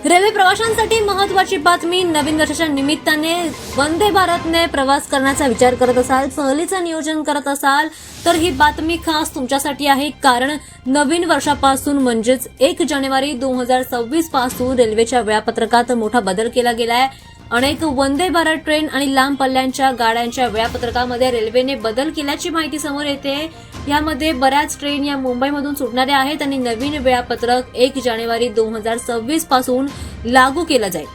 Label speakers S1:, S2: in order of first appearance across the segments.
S1: Railway प्रवाशांसाठी महत्त्वाची बातमी. नवीन वर्षाच्या निमित्ताने वंदे भारतने प्रवास करण्याचा विचार करत असाल, सहलीचं नियोजन करत असाल तर ही बातमी खास तुमच्यासाठी आहे. कारण नवीन वर्षापासून म्हणजेच 1 जानेवारी 2026 पासून रेल्वेच्या वेळापत्रकात मोठा बदल केला गेलाय. अनेक वंदे भारत ट्रेन आणि लांब पल्ल्यांच्या गाड्यांच्या वेळापत्रकामध्ये रेल्वेने बदल केल्याची माहिती समोर येते. यामध्ये बऱ्याच ट्रेन या मुंबईमधून सुटणाऱ्या आहेत आणि नवीन वेळापत्रक 1 जानेवारी 2026 पासून लागू केलं जाईल.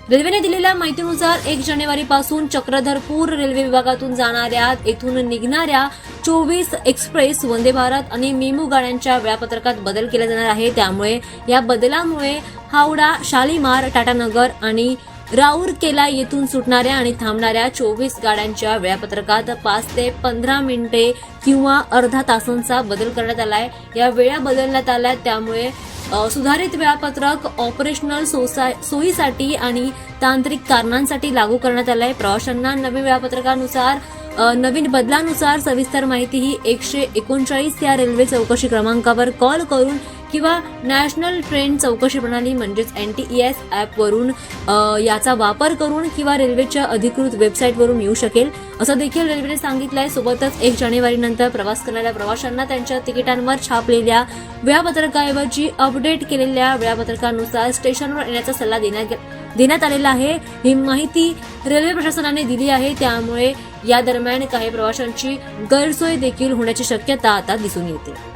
S1: रेल्वेने दिलेल्या माहितीनुसार 1 जानेवारी पासून चक्रधरपूर रेल्वे विभागातून जाणाऱ्या येथून निघणाऱ्या 24 एक्सप्रेस, वंदे भारत आणि मेमू गाड्यांच्या वेळापत्रकात बदल केला जाणार आहे. त्यामुळे या बदलामुळे हावडा, शालीमार, टाटानगर आणि राऊरकेला येथून सुटणाऱ्या आणि थांबणाऱ्या 24 गाड्यांच्या वेळापत्रकात 5 ते 15 मिनिटे किंवा अर्धा तासांचा बदल करण्यात आलाय. या वेळा बदलण्यात आल्या. त्यामुळे सुधारित वेळापत्रक ऑपरेशनल सोयीसाठी आणि तांत्रिक कारणांसाठी लागू करण्यात आलंय. प्रवाशांना नवीन वेळापत्रकानुसार नवीन बदलानुसार सविस्तर माहिती ही 139 या रेल्वे चौकशी क्रमांकावर कॉल करून किंवा नॅशनल ट्रेन चौकशी प्रणाली म्हणजेच NTES ॲपवरून याचा वापर करून किंवा रेल्वेच्या अधिकृत वेबसाईटवरून येऊ शकेल, असं देखील रेल्वेने सांगितलंय. सोबतच 1 जानेवारी नंतर प्रवास करणाऱ्या प्रवाशांना त्यांच्या तिकिटांवर छापलेल्या वेळापत्रकाऐवजी अपडेट केलेल्या वेळापत्रकानुसार स्टेशनवर येण्याचा सल्ला देण्यात आलेला आहे. ही माहिती रेल्वे प्रशासनाने दिली आहे. त्यामुळे या दरम्यान काही प्रवाशांची गैरसोय देखील होण्याची शक्यता आता दिसून येते.